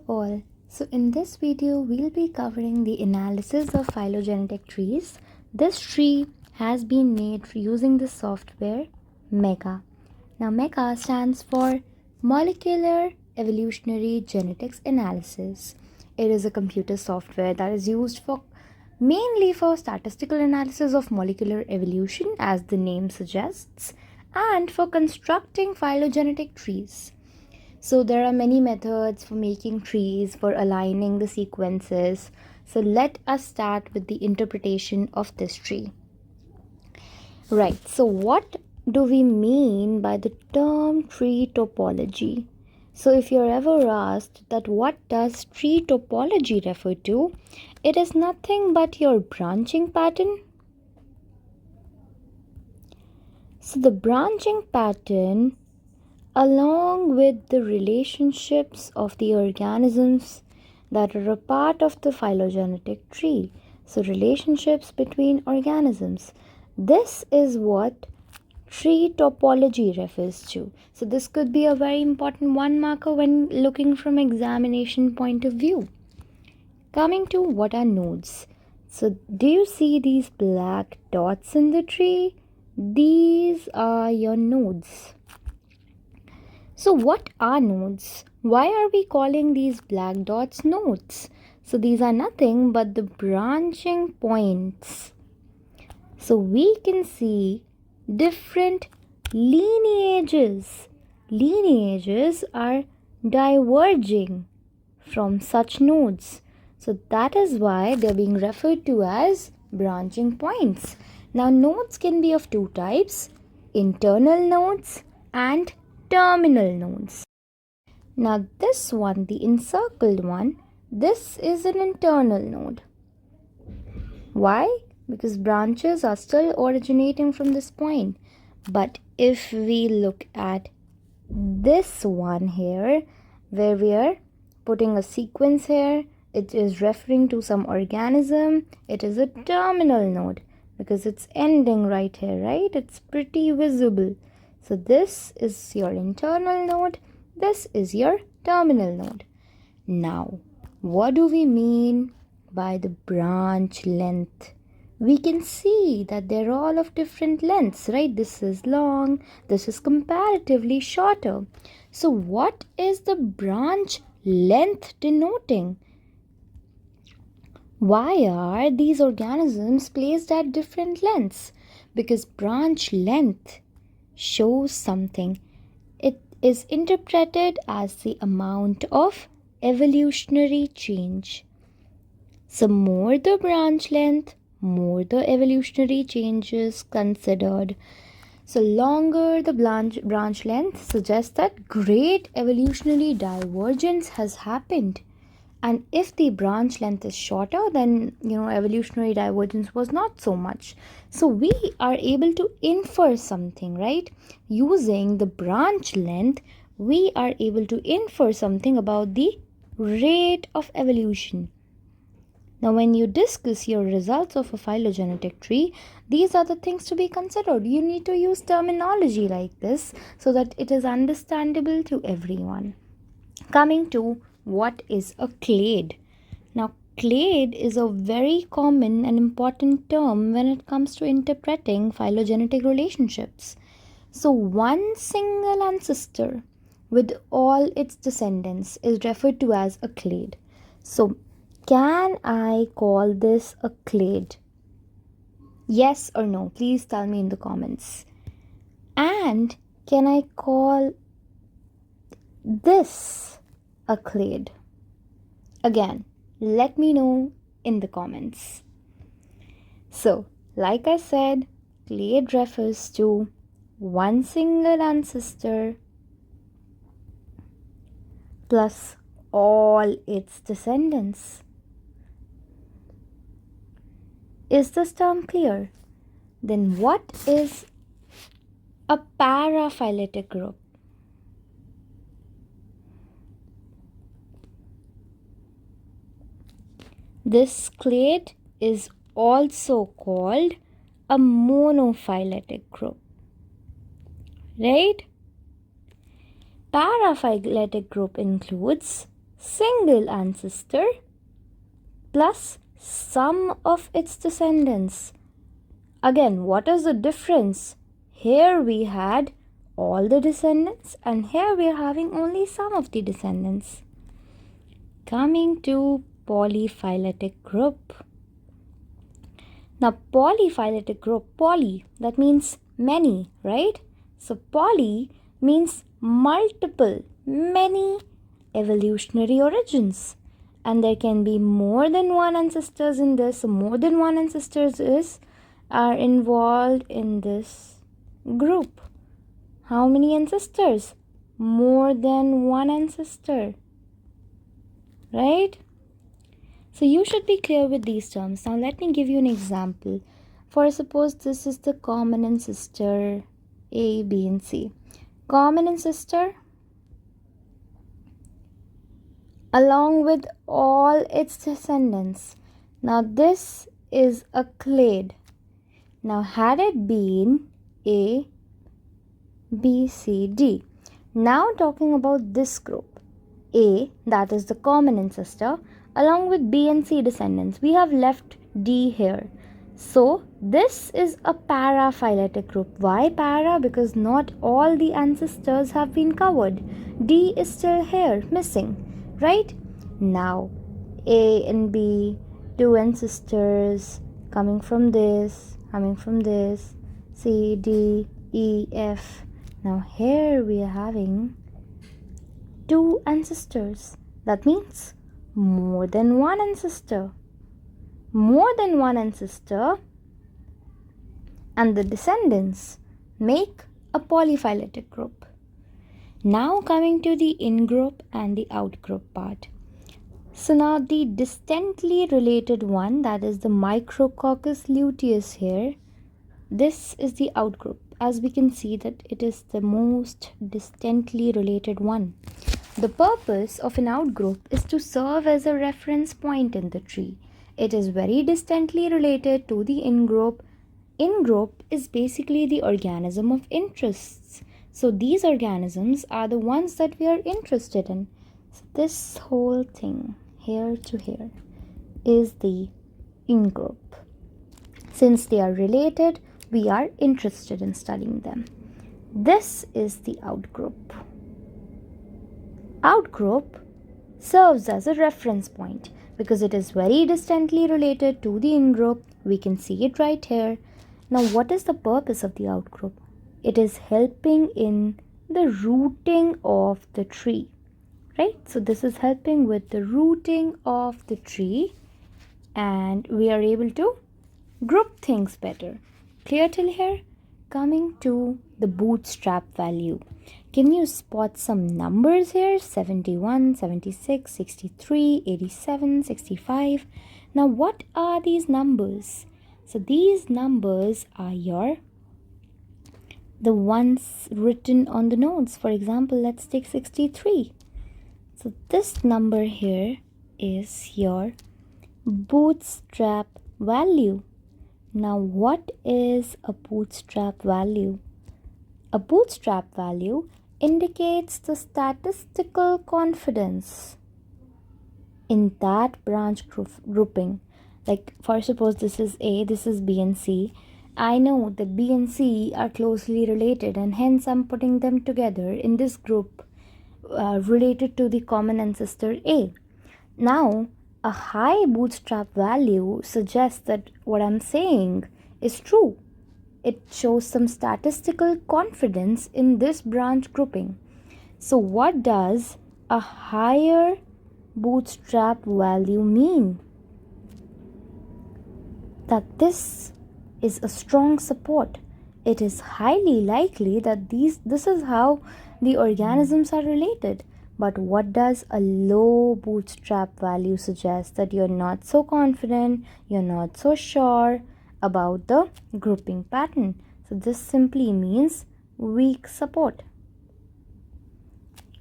Hello all. So in this video we'll be covering the analysis of phylogenetic trees. This tree has been made using the software MEGA. Now MEGA stands for Molecular Evolutionary Genetics Analysis. It is a computer software that is used mainly for statistical analysis of molecular evolution, as the name suggests, and for constructing phylogenetic trees. So there are many methods for making trees, for aligning the sequences. So let us start with the interpretation of this tree. Right, so what do we mean by the term tree topology? So if you're ever asked that what does tree topology refer to, it is nothing but your branching pattern. So the branching pattern along with the relationships of the organisms that are a part of the phylogenetic tree. So relationships between organisms. This is what tree topology refers to. So this could be a very important one marker when looking from examination point of view. Coming to what are nodes. So do you see these black dots in the tree? These are your nodes. So what are nodes? Why are we calling these black dots nodes? So these are nothing but the branching points. So we can see different lineages. Lineages are diverging from such nodes. So that is why they are being referred to as branching points. Now nodes can be of two types, internal nodes and terminal nodes. Now this one, the encircled one, this is an internal node. Why? Because branches are still originating from this point. But if we look at this one here, where we are putting a sequence here, it is referring to some organism. It is a terminal node because it's ending right here, right? It's pretty visible. So this is your internal node, this is your terminal node. Now, what do we mean by the branch length? We can see that they're all of different lengths, right? This is long, this is comparatively shorter. So what is the branch length denoting? Why are these organisms placed at different lengths? Because branch length shows something. It is interpreted as the amount of evolutionary change. So more the branch length, more the evolutionary changes considered. So longer the branch length suggests that great evolutionary divergence has happened. And if the branch length is shorter, then evolutionary divergence was not so much. So we are able to infer something, right? Using the branch length, we are able to infer something about the rate of evolution. Now when you discuss your results of a phylogenetic tree, these are the things to be considered. You need to use terminology like this so that it is understandable to everyone. Coming to what is a clade? Now, clade is a very common and important term when it comes to interpreting phylogenetic relationships. So, one single ancestor with all its descendants is referred to as a clade. So, can I call this a clade? Yes or no? Please tell me in the comments. And can I call this a clade? Again, let me know in the comments. So, like I said, clade refers to one single ancestor plus all its descendants. Is this term clear? Then what is a paraphyletic group? This clade is also called a monophyletic group, right? Paraphyletic group includes single ancestor plus sum of its descendants. Again, what is the difference? Here we had all the descendants and here we are having only some of the descendants. Coming to polyphyletic group. Now polyphyletic group, poly, that means many, right? So poly means multiple, many evolutionary origins. And there can be more than one ancestors in this. So more than one ancestors are involved in this group. How many ancestors? More than one ancestor. Right? So you should be clear with these terms. Now let me give you an example. For suppose this is the common ancestor A, B and C. Common ancestor along with all its descendants. Now this is a clade. Now had it been A, B, C, D. Now talking about this group. A, that is the common ancestor, along with B and C descendants. We have left D here. So this is a paraphyletic group. Why para? Because not all the ancestors have been covered. D is still here, missing, right? Now A and B, two ancestors coming from this, C, D, E, F. Now here we are having two ancestors. That means more than one ancestor. More than one ancestor and the descendants make a polyphyletic group. Now coming to the in-group and the out-group part. So now the distantly related one, that is the Micrococcus luteus here, this is the outgroup. As we can see that it is the most distantly related one. The purpose of an outgroup is to serve as a reference point in the tree. It is very distantly related to the in-group. In-group is basically the organism of interests. So these organisms are the ones that we are interested in. So this whole thing, here to here, is the in-group. Since they are related, we are interested in studying them. This is the outgroup. Outgroup serves as a reference point because it is very distantly related to the in-group. We can see it right here. Now, what is the purpose of the outgroup? It is helping in the rooting of the tree, right? So this is helping with the rooting of the tree and we are able to group things better. Clear till here? Coming to the bootstrap value. Can you spot some numbers here? 71, 76, 63, 87, 65. Now what are these numbers? So these numbers are the ones written on the notes. For example, let's take 63. So this number here is your bootstrap value. Now what is a bootstrap value? A bootstrap value indicates the statistical confidence in that branch grouping. Like for suppose this is A, this is B and C. I know that B and C are closely related and hence I'm putting them together in this group related to the common ancestor A. Now, a high bootstrap value suggests that what I'm saying is true. It shows some statistical confidence in this branch grouping. So what does a higher bootstrap value mean? That this is a strong support. It is highly likely that this is how the organisms are related. But what does a low bootstrap value suggest? That you're not so confident, you're not so sure about the grouping pattern. So this simply means weak support,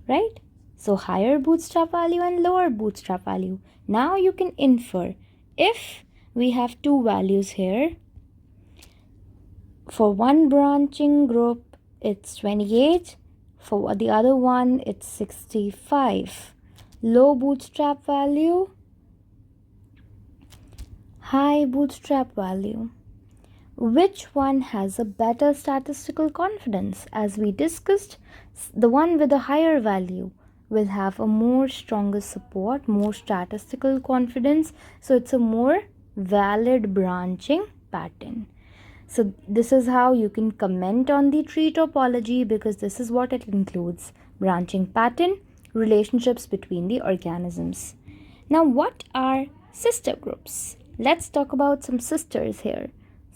right? So higher bootstrap value and lower bootstrap value. Now you can infer if we have two values here. For one branching group, it's 28. For the other one, it's 65. Low bootstrap value, high bootstrap value. Which one has a better statistical confidence? As we discussed, the one with a higher value will have a more stronger support, more statistical confidence, so it's a more valid branching pattern. So this is how you can comment on the tree topology, because this is what it includes: branching pattern, relationships between the organisms. Now, what are sister groups? Let's talk about some sisters here.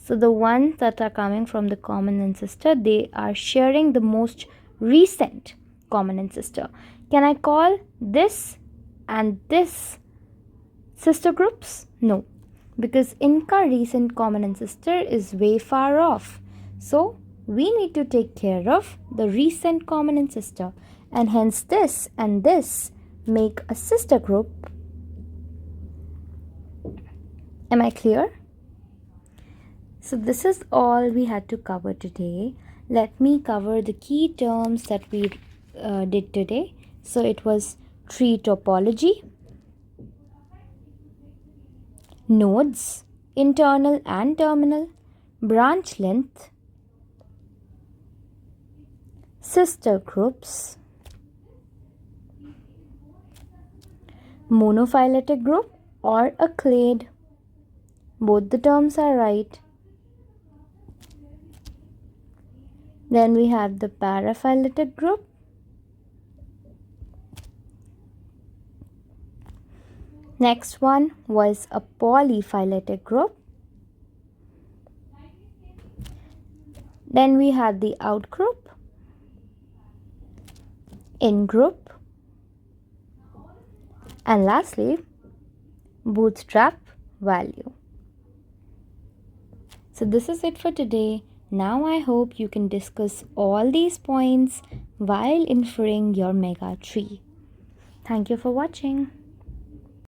So the ones that are coming from the common ancestor, they are sharing the most recent common ancestor. Can I call this and this sister groups? No, because Inca recent common ancestor is way far off. So we need to take care of the recent common ancestor, and hence this and this make a sister group. Am I clear? So this is all we had to cover today. Let me cover the key terms that we did today. So it was tree topology, nodes, internal and terminal, branch length, sister groups, monophyletic group or a clade. Both the terms are right. Then we have the paraphyletic group, next one was a polyphyletic group. Then we had the outgroup, in-group, and lastly, bootstrap value. So this is it for today. Now I hope you can discuss all these points while inferring your mega tree. Thank you for watching.